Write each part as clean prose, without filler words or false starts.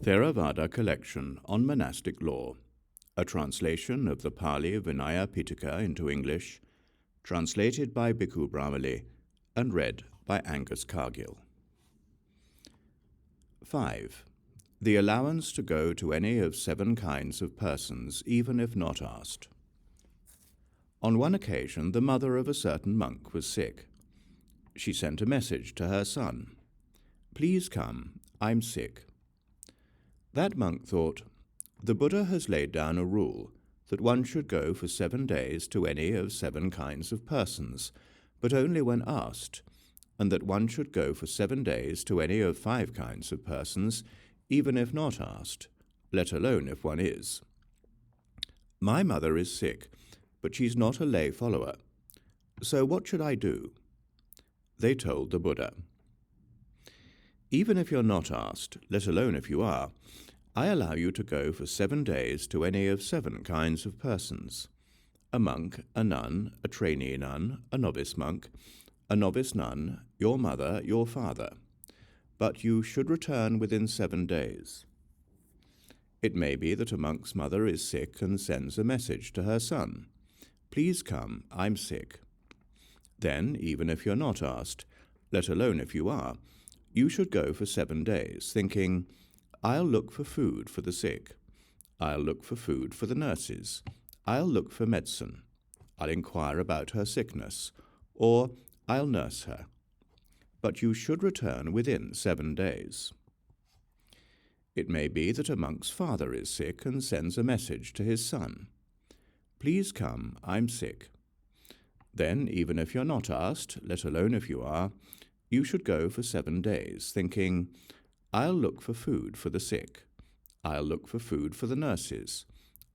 Theravada collection on monastic law, a translation of the Pali Vinaya Pitaka into English, translated by Bhikkhu Brahmali and read by Angus Cargill. 5. The allowance to go to any of 7 kinds of persons, even if not asked. On one occasion, the mother of a certain monk was sick. She sent a message to her son. "Please come, I'm sick." That monk thought, the Buddha has laid down a rule that one should go for 7 days to any of 7 kinds of persons, but only when asked, and that one should go for 7 days to any of 5 kinds of persons, even if not asked, let alone if one is. My mother is sick, but she's not a lay follower. So what should I do? They told the Buddha. Even if you're not asked, let alone if you are, I allow you to go for 7 days to any of 7 kinds of persons: a monk, a nun, a trainee nun, a novice monk, a novice nun, your mother, your father. But you should return within 7 days. It may be that a monk's mother is sick and sends a message to her son. "Please come, I'm sick." Then, even if you're not asked, let alone if you are, you should go for 7 days, thinking, I'll look for food for the sick. I'll look for food for the nurses. I'll look for medicine. I'll inquire about her sickness, or I'll nurse her. But you should return within 7 days. It may be that a monk's father is sick and sends a message to his son. "Please come, I'm sick." Then, even if you're not asked, let alone if you are, you should go for 7 days, thinking, I'll look for food for the sick. I'll look for food for the nurses.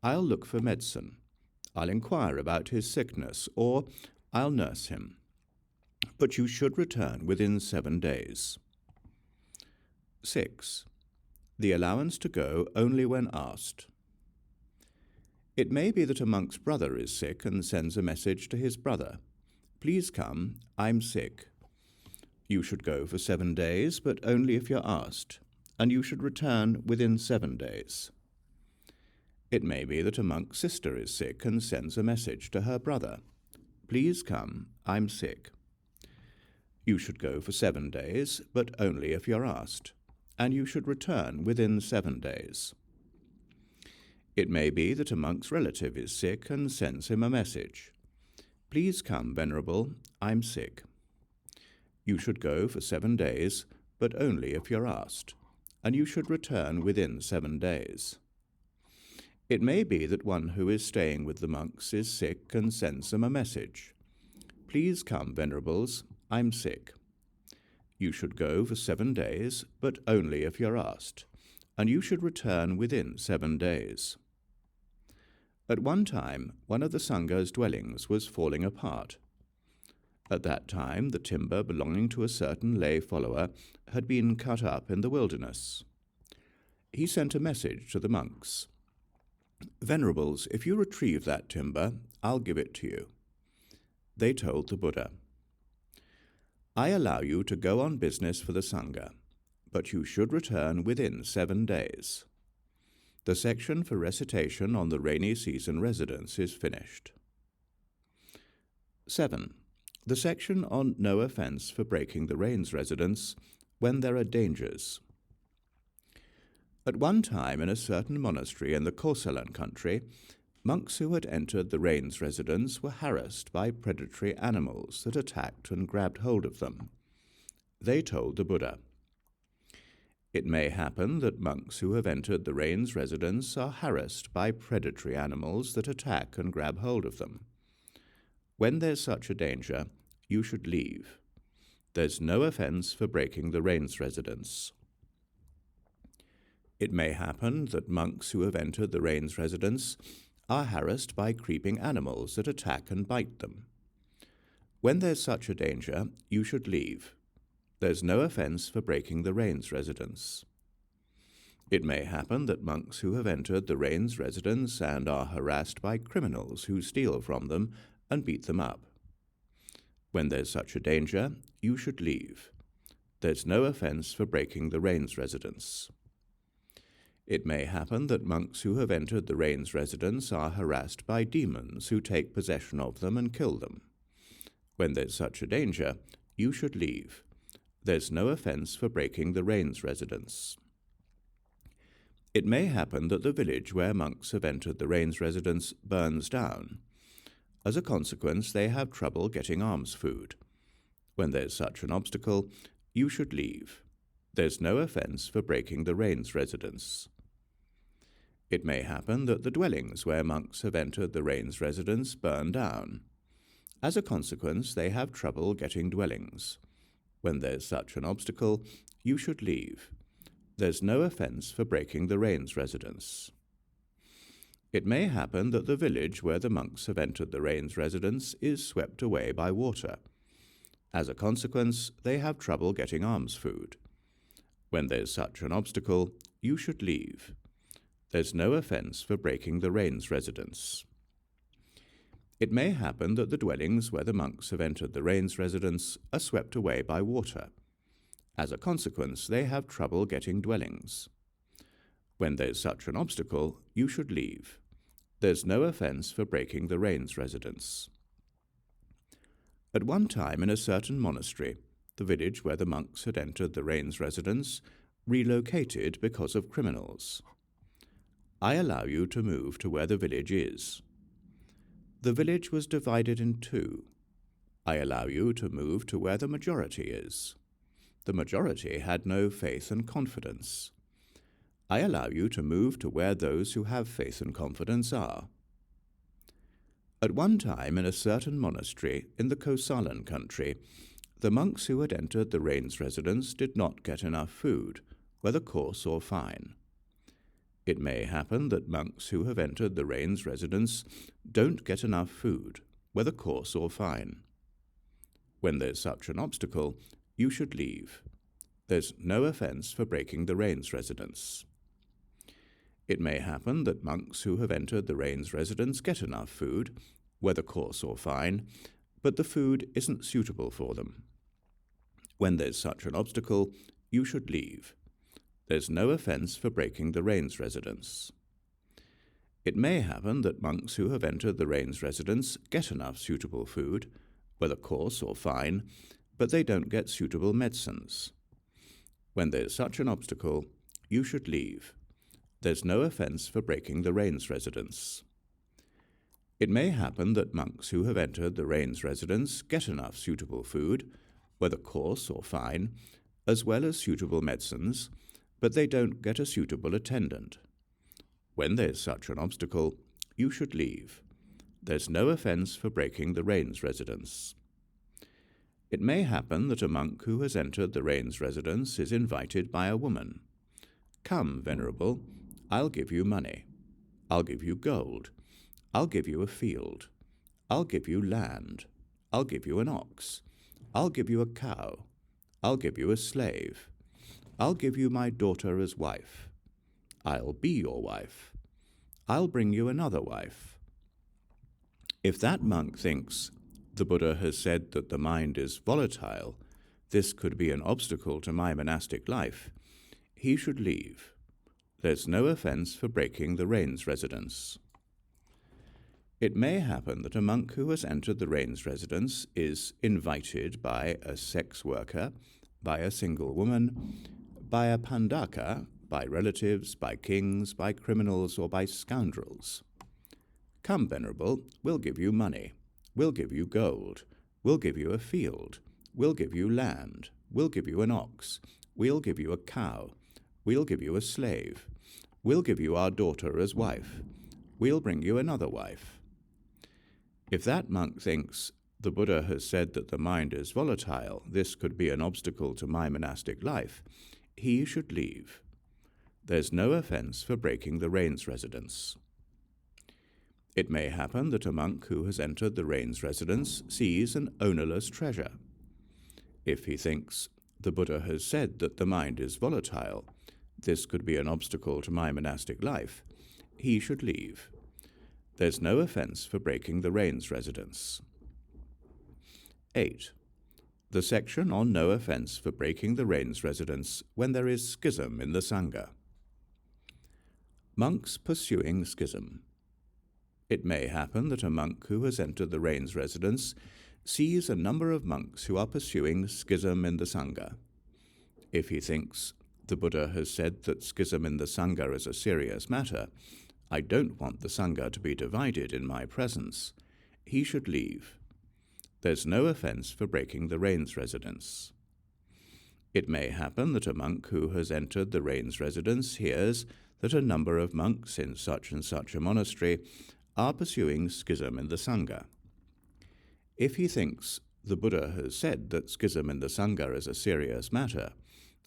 I'll look for medicine. I'll inquire about his sickness, or I'll nurse him. But you should return within 7 days. 6. The allowance to go only when asked. It may be that a monk's brother is sick and sends a message to his brother. "Please come, I'm sick." You should go for 7 days, but only if you're asked, and you should return within 7 days. It may be that a monk's sister is sick and sends a message to her brother. "Please come, I'm sick." You should go for 7 days, but only if you're asked, and you should return within 7 days. It may be that a monk's relative is sick and sends him a message. "Please come, Venerable, I'm sick." You should go for 7 days, but only if you're asked, and you should return within 7 days. It may be that one who is staying with the monks is sick and sends them a message. "Please come, Venerables, I'm sick." You should go for 7 days, but only if you're asked, and you should return within 7 days. At one time, one of the Sanghas' dwellings was falling apart. At that time, the timber belonging to a certain lay follower had been cut up in the wilderness. He sent a message to the monks. "Venerables, if you retrieve that timber, I'll give it to you." They told the Buddha, "I allow you to go on business for the Sangha, but you should return within 7 days. The section for recitation on the rainy season residence is finished." 7. The section on no offense for breaking the rains residence when there are dangers. At one time in a certain monastery in the Kosalan country, monks who had entered the rains residence were harassed by predatory animals that attacked and grabbed hold of them. They told the Buddha, "It may happen that monks who have entered the rains residence are harassed by predatory animals that attack and grab hold of them. When there's such a danger, you should leave. There's no offense for breaking the rains residence." It may happen that monks who have entered the rains residence are harassed by creeping animals that attack and bite them. When there's such a danger, you should leave. There's no offense for breaking the rains residence. It may happen that monks who have entered the rains residence and are harassed by criminals who steal from them and beat them up. When there's such a danger, you should leave. There's no offense for breaking the rains residence. It may happen that monks who have entered the rain's residence are harassed by demons who take possession of them and kill them. When there's such a danger, you should leave. There's no offense for breaking the rain's residence. It may happen that the village where monks have entered the rain's residence burns down. As a consequence, they have trouble getting alms food. When there's such an obstacle, you should leave. There's no offense for breaking the rain's residence. It may happen that the dwellings where monks have entered the rain's residence burn down. As a consequence, they have trouble getting dwellings. When there's such an obstacle, you should leave. There's no offense for breaking the rain's residence. It may happen that the village where the monks have entered the rain's residence is swept away by water. As a consequence, they have trouble getting alms food. When there's such an obstacle, you should leave. There's no offense for breaking the rain's residence. It may happen that the dwellings where the monks have entered the rain's residence are swept away by water. As a consequence, they have trouble getting dwellings. When there's such an obstacle, you should leave. There's no offense for breaking the rain's residence. At one time in a certain monastery, the village where the monks had entered the rain's residence relocated because of criminals. I allow you to move to where the village is. The village was divided in two. I allow you to move to where the majority is. The majority had no faith and confidence. I allow you to move to where those who have faith and confidence are. At one time in a certain monastery in the Kosalan country, the monks who had entered the rain's residence did not get enough food, whether coarse or fine. It may happen that monks who have entered the rain's residence don't get enough food, whether coarse or fine. When there's such an obstacle, you should leave. There's no offense for breaking the rain's residence. It may happen that monks who have entered the rain's residence get enough food, whether coarse or fine, but the food isn't suitable for them. When there's such an obstacle, you should leave. There's no offense for breaking the rain's residence. It may happen that monks who have entered the rain's residence get enough suitable food, whether coarse or fine, but they don't get suitable medicines. When there's such an obstacle, you should leave. There's no offense for breaking the rain's residence. It may happen that monks who have entered the rain's residence get enough suitable food, whether coarse or fine, as well as suitable medicines, but they don't get a suitable attendant. When there's such an obstacle, you should leave. There's no offense for breaking the rain's residence. It may happen that a monk who has entered the rain's residence is invited by a woman. Come, Venerable, I'll give you money. I'll give you gold. I'll give you a field. I'll give you land. I'll give you an ox. I'll give you a cow. I'll give you a slave. I'll give you my daughter as wife. I'll be your wife. I'll bring you another wife. If that monk thinks, the Buddha has said that the mind is volatile, this could be an obstacle to my monastic life, he should leave. There's no offense for breaking the rain's residence. It may happen that a monk who has entered the rain's residence is invited by a sex worker, by a single woman, by a pandaka, by relatives, by kings, by criminals, or by scoundrels. Come, Venerable, we'll give you money. We'll give you gold. We'll give you a field. We'll give you land. We'll give you an ox. We'll give you a cow. We'll give you a slave. We'll give you our daughter as wife. We'll bring you another wife. If that monk thinks, the Buddha has said that the mind is volatile, this could be an obstacle to my monastic life, he should leave. There's no offense for breaking the rain's residence. It may happen that a monk who has entered the rain's residence sees an ownerless treasure. If he thinks, the Buddha has said that the mind is volatile, this could be an obstacle to my monastic life, he should leave. There's no offense for breaking the rain's residence. 8. The section on no offense for breaking the rain's residence when there is schism in the Sangha. Monks pursuing schism. It may happen that a monk who has entered the rain's residence sees a number of monks who are pursuing schism in the Sangha. If he thinks, the Buddha has said that schism in the Sangha is a serious matter, I don't want the Sangha to be divided in my presence, he should leave. There's no offense for breaking the rain's residence. It may happen that a monk who has entered the rain's residence hears that a number of monks in such and such a monastery are pursuing schism in the Sangha. If he thinks, the Buddha has said that schism in the Sangha is a serious matter,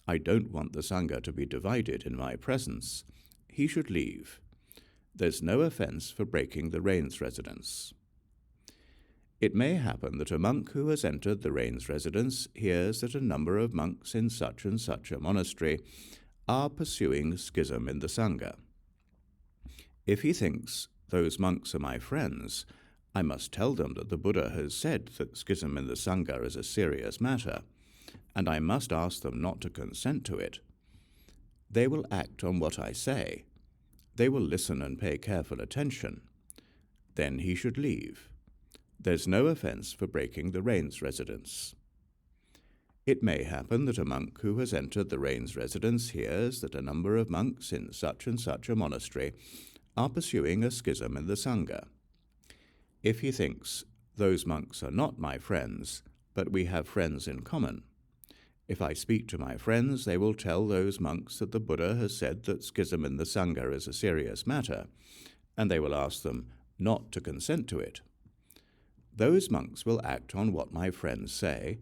I don't want the Sangha to be divided in my presence, he should leave. There's no offense for breaking the rain's residence. It may happen that a monk who has entered the rain's residence hears that a number of monks in such and such a monastery are pursuing schism in the Sangha. If he thinks, those monks are my friends, I must tell them that the Buddha has said that schism in the Sangha is a serious matter, and I must ask them not to consent to it. They will act on what I say. They will listen and pay careful attention. Then he should leave. There's no offense for breaking the rain's residence. It may happen that a monk who has entered the rain's residence hears that a number of monks in such and such a monastery are pursuing a schism in the Sangha. If he thinks, those monks are not my friends, but we have friends in common. If I speak to my friends, they will tell those monks that the Buddha has said that schism in the Sangha is a serious matter, and they will ask them not to consent to it. Those monks will act on what my friends say.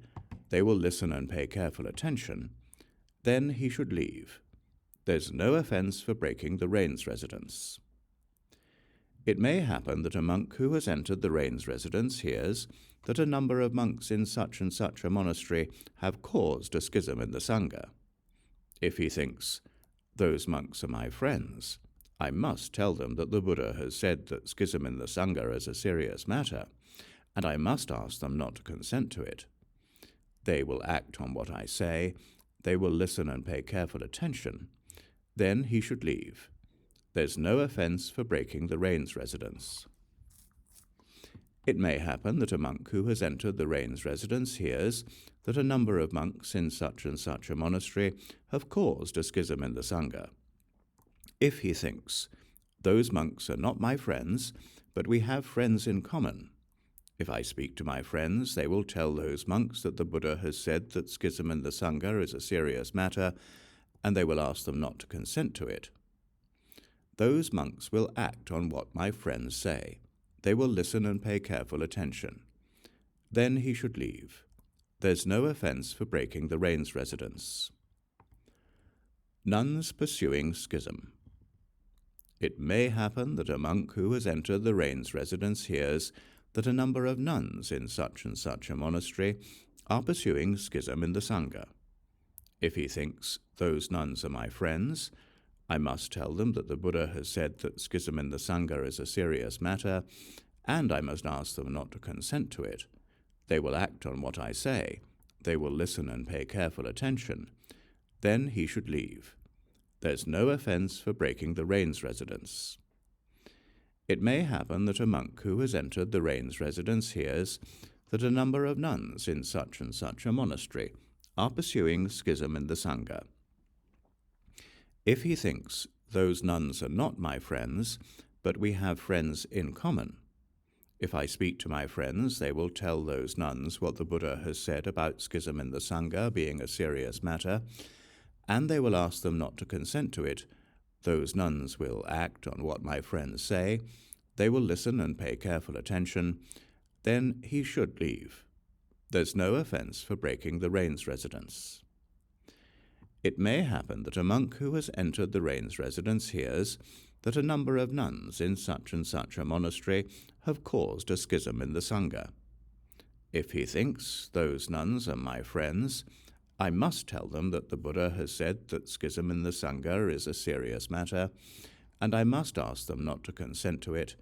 They will listen and pay careful attention. Then he should leave. There's no offense for breaking the rain's residence. It may happen that a monk who has entered the rain's residence hears that a number of monks in such and such a monastery have caused a schism in the Sangha. If he thinks, those monks are my friends, I must tell them that the Buddha has said that schism in the Sangha is a serious matter, and I must ask them not to consent to it. They will act on what I say. They will listen and pay careful attention. Then he should leave. There's no offense for breaking the rain's residence. It may happen that a monk who has entered the rain's residence hears that a number of monks in such and such a monastery have caused a schism in the Sangha. If he thinks, those monks are not my friends, but we have friends in common. If I speak to my friends, they will tell those monks that the Buddha has said that schism in the Sangha is a serious matter, and they will ask them not to consent to it. Those monks will act on what my friends say. They will listen and pay careful attention. Then he should leave. There's no offense for breaking the rain's residence. Nuns pursuing schism. It may happen that a monk who has entered the rain's residence hears that a number of nuns in such and such a monastery are pursuing schism in the Sangha. If he thinks, those nuns are my friends, I must tell them that the Buddha has said that schism in the Sangha is a serious matter, and I must ask them not to consent to it. They will act on what I say. They will listen and pay careful attention. Then he should leave. There's no offense for breaking the rain's residence. It may happen that a monk who has entered the rain's residence hears that a number of nuns in such and such a monastery are pursuing schism in the Sangha. If he thinks, those nuns are not my friends, but we have friends in common. If I speak to my friends, they will tell those nuns what the Buddha has said about schism in the Sangha being a serious matter, and they will ask them not to consent to it. Those nuns will act on what my friends say. They will listen and pay careful attention. Then he should leave. There's no offense for breaking the rain's residence. It may happen that a monk who has entered the rain's residence hears that a number of nuns in such and such a monastery have caused a schism in the Sangha. If he thinks, those nuns are my friends, I must tell them that the Buddha has said that schism in the Sangha is a serious matter, and I must ask them not to consent to it.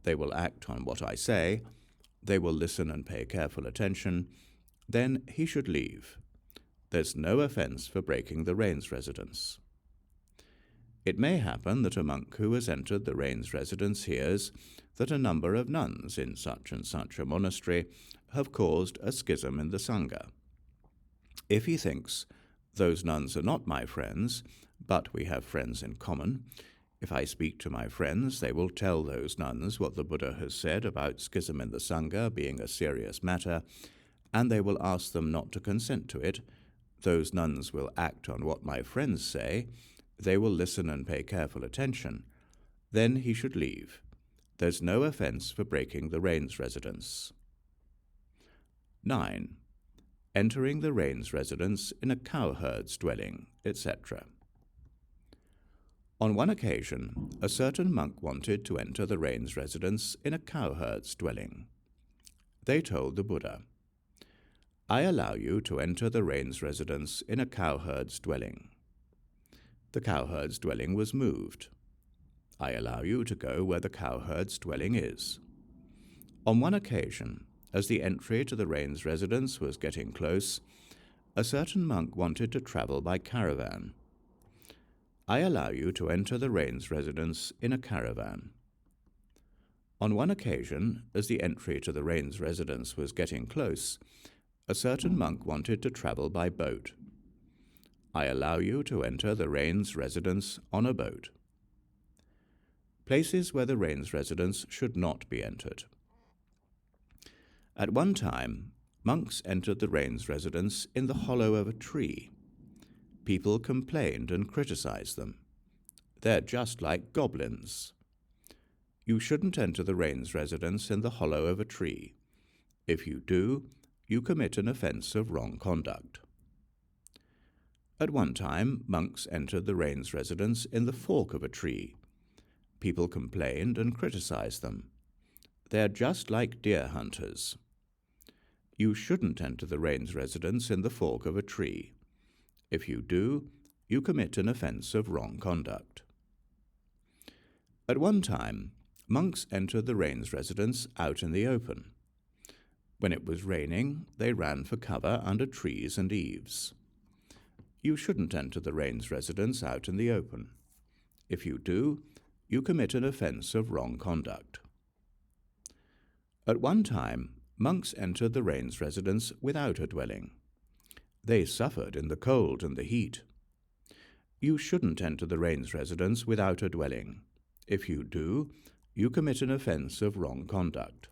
They will act on what I say. They will listen and pay careful attention. Then he should leave. There's no offense for breaking the rain's residence. It may happen that a monk who has entered the rain's residence hears that a number of nuns in such and such a monastery have caused a schism in the Sangha. If he thinks, those nuns are not my friends, but we have friends in common, if I speak to my friends, they will tell those nuns what the Buddha has said about schism in the Sangha being a serious matter, and they will ask them not to consent to it. Those nuns will act on what my friends say. They will listen and pay careful attention. Then he should leave. There's no offense for breaking the rain's residence. 9. Entering the rain's residence in a cowherd's dwelling, etc. On one occasion, a certain monk wanted to enter the rain's residence in a cowherd's dwelling. They told the Buddha, I allow you to enter the rain's residence in a cowherd's dwelling. The cowherd's dwelling was moved. I allow you to go where the cowherd's dwelling is. On one occasion, as the entry to the rain's residence was getting close, a certain monk wanted to travel by caravan. I allow you to enter the rain's residence in a caravan. On one occasion, as the entry to the rain's residence was getting close, a certain monk wanted to travel by boat. I allow you to enter the rain's residence on a boat. Places where the rain's residence should not be entered. At one time, monks entered the rain's residence in the hollow of a tree. People complained and criticized them. They're just like goblins. You shouldn't enter the rain's residence in the hollow of a tree. If you do, you commit an offense of wrong conduct. At one time, monks entered the rain's residence in the fork of a tree. People complained and criticized them. They're just like deer hunters. You shouldn't enter the rain's residence in the fork of a tree. If you do, you commit an offense of wrong conduct. At one time, monks entered the rain's residence out in the open. When it was raining, they ran for cover under trees and eaves. You shouldn't enter the rain's residence out in the open. If you do, you commit an offense of wrong conduct. At one time, monks entered the rain's residence without a dwelling. They suffered in the cold and the heat. You shouldn't enter the rain's residence without a dwelling. If you do, you commit an offense of wrong conduct.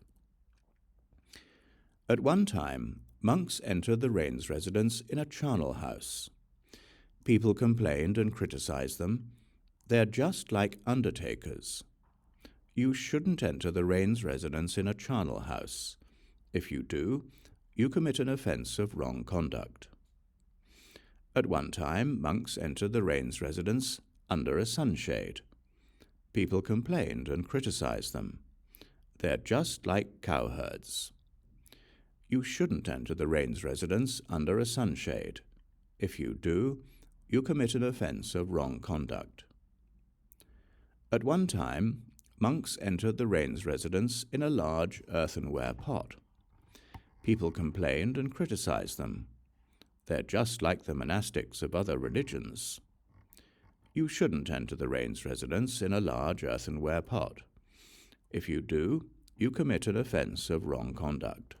At one time, monks entered the rain's residence in a charnel house. People complained and criticized them. They're just like undertakers. You shouldn't enter the rain's residence in a charnel house. If you do, you commit an offense of wrong conduct. At one time, monks entered the rain's residence under a sunshade. People complained and criticized them. They're just like cowherds. You shouldn't enter the rain's residence under a sunshade. If you do, you commit an offense of wrong conduct. At one time, monks entered the rain's residence in a large earthenware pot. People complained and criticized them. They're just like the monastics of other religions. You shouldn't enter the rain's residence in a large earthenware pot. If you do, you commit an offense of wrong conduct.